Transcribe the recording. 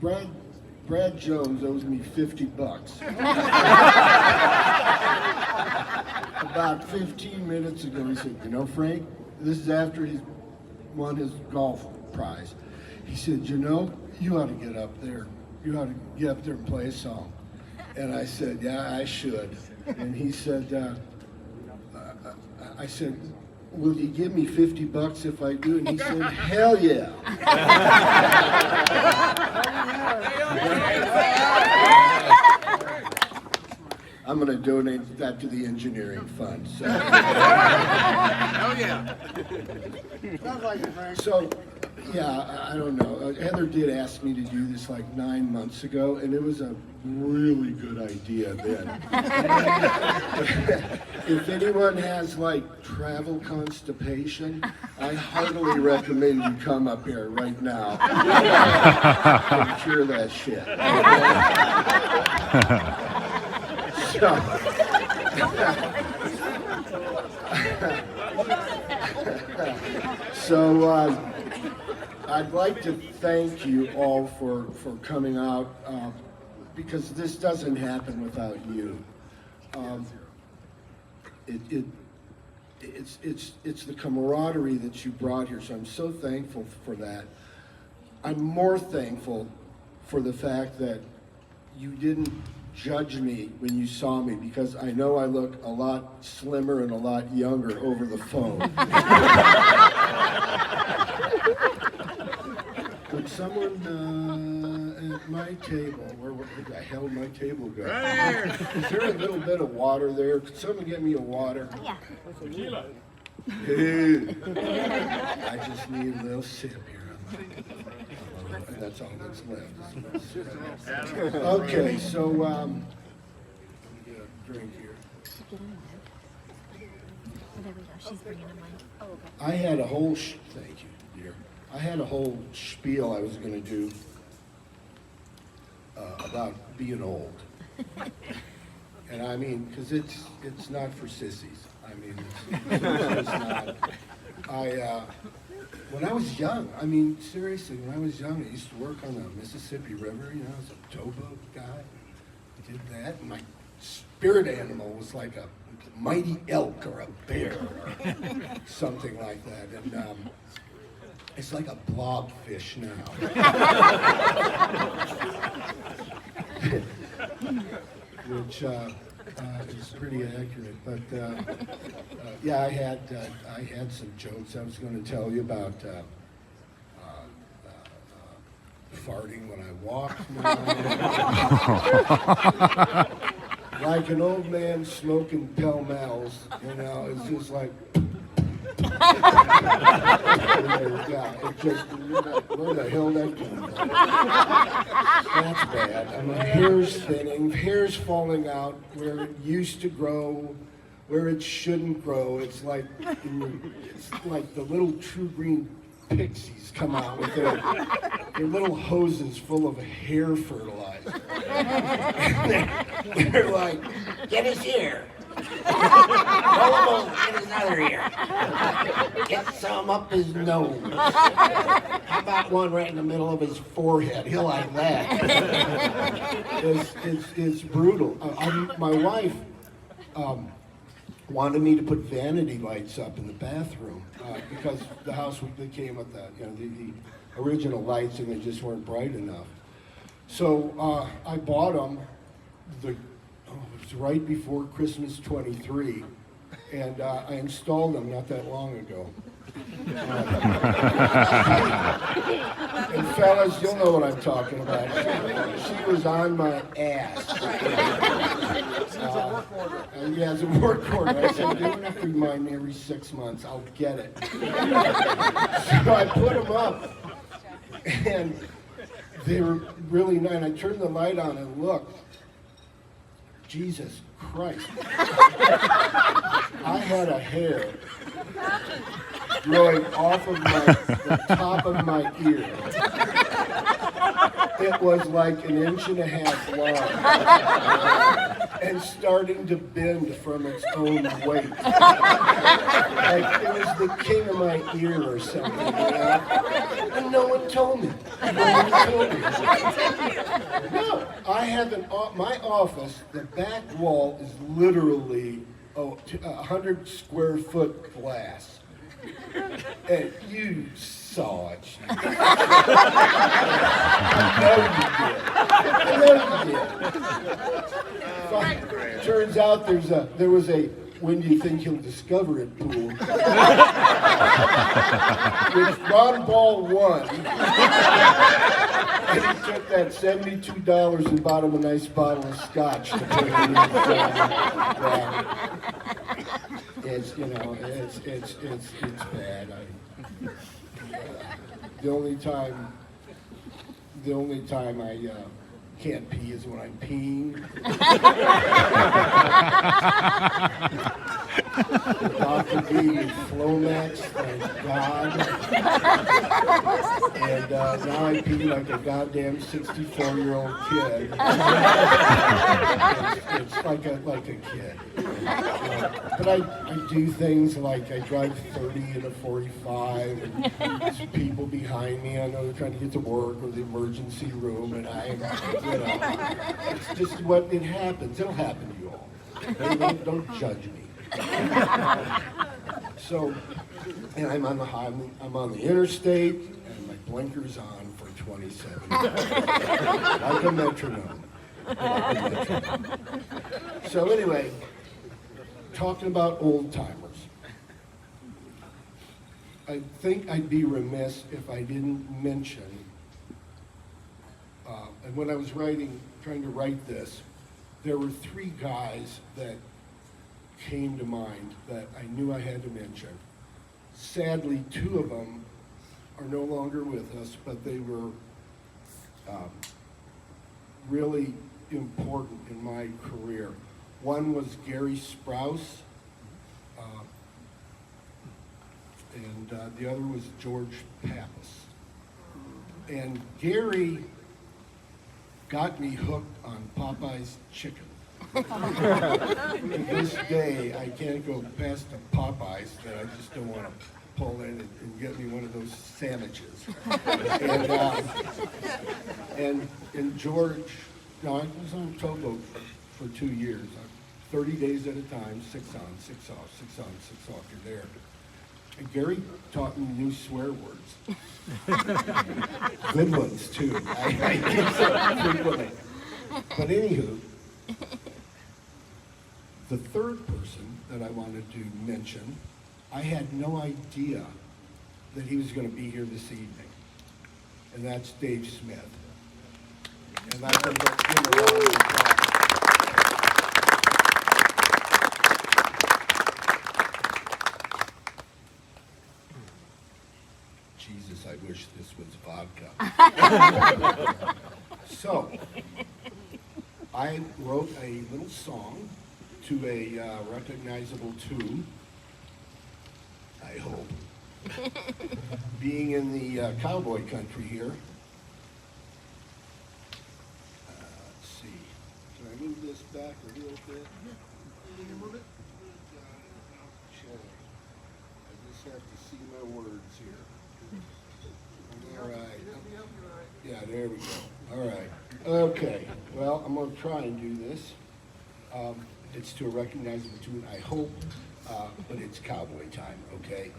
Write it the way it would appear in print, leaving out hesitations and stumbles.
Brad Jones owes me $50. About 15 minutes ago, he said, you know, Frank, this is after he won his golf prize. He said, you know, you ought to get up there. You ought to get up there and play a song. And I said, yeah, I should. And he said, I said, will you give me $50 if I do? And he said, hell yeah. I'm going to donate that to the engineering fund. So. Oh yeah. Sounds like it, Frank. So, yeah, I don't know. Heather did ask me to do this like 9 months ago, and it was a really good idea then. If anyone has like travel constipation, I heartily recommend you come up here right now and cure that shit. So I'd like to thank you all for coming out because this doesn't happen without you. It's the camaraderie that you brought here, so I'm so thankful for that. I'm more thankful for the fact that you didn't judge me when you saw me, because I know I look a lot slimmer and a lot younger over the phone. Would someone at my table, where the hell my table go? Right here. Is there a little bit of water there? Could someone get me a water? Yeah. Tequila. Hey. I just need a little sip here. That's all that's left. Okay, so let me get a drink here. There we go. She's bringing him one. Oh, okay. I had a whole thank you, dear. I had a whole spiel I was going to do about being old, and I mean, because it's not for sissies. I mean, it's not. When I was young, I mean, seriously, when I was young, I used to work on the Mississippi River, you know, as a towboat guy. I did that, and my spirit animal was like a mighty elk or a bear or something like that. And it's like a blobfish now. Which is pretty accurate, but yeah, I had some jokes I was going to tell you about farting when I walked. Like an old man smoking Pall Malls, you know, it's just like. Yeah, it just, where the hell that came from? That's bad. I mean, hair's thinning, hair's falling out where it used to grow, where it shouldn't grow. It's like the little true green pixies come out with their little hoses full of hair fertilizer. They're like, get his ear. Roll him over, get his other ear. Get some up his nose. How about one right in the middle of his forehead? He'll like that. It's brutal. My wife wanted me to put vanity lights up in the bathroom because the house came with the original lights and they just weren't bright enough. So I bought them. It was right before Christmas 23, and I installed them not that long ago. And fellas, you'll know what I'm talking about. She was on my ass. Yeah, it's a work order. I said, you don't have to remind me every 6 months. I'll get it. So I put them up, and they were really nice. I turned the light on and looked. Jesus Christ. I had a hair growing off of the top of my ear. It was like an inch and a half long and starting to bend from its own weight. Like it was the king of my ear or something, you know? And no one told me. No one told me. No, I have my office, the back wall is literally 100 square foot glass. And you saw it. I know you did. Turns out there was a when do you think you'll discover it pool, which Ron Ball won. And he took that $72 and bought him a nice bottle of scotch to put in his it's, you know, it's bad. The only time I can't pee is when I'm peeing. The doctor gave me Flomax, thank God. And now I pee like a goddamn 64-year-old kid. It's like a kid. But I do things like I drive 30 in a 45, and there's people behind me. I know they're trying to get to work or the emergency room, and it's just what it happens. It'll happen to you all. Don't judge me. So, and I'm on the interstate, and my blinker's on for 27. Like a metronome. So anyway, talking about old timers. I think I'd be remiss if I didn't mention, and when I was trying to write this, there were 3 guys that came to mind that I knew I had to mention. Sadly, 2 of them are no longer with us, but they were really important in my career. One was Gary Sprouse, and the other was George Pappas. And Gary got me hooked on Popeye's chicken. To this day, I can't go past a Popeyes that I just don't want to pull in and get me one of those sandwiches. And George, no, I was on towboat for 2 years, 30 days at a time, 6 on, 6 off, 6 on, 6 off, you're there. And Gary taught me new swear words. Good ones, too. I use them frequently. But anywho, the third person that I wanted to mention, I had no idea that he was going to be here this evening. And that's Dave Smith. And I think that's him around the top. Jesus, I wish this was vodka. So, I wrote a little song to a recognizable tune, I hope. Being in the cowboy country here. Let's see. Can I move this back a little bit? Can you move it? Okay. I just have to see my words here. All right. Yeah, there we go. All right. Okay. Well, I'm going to try and do this. It's to a recognizable tune, I hope, but it's cowboy time, okay?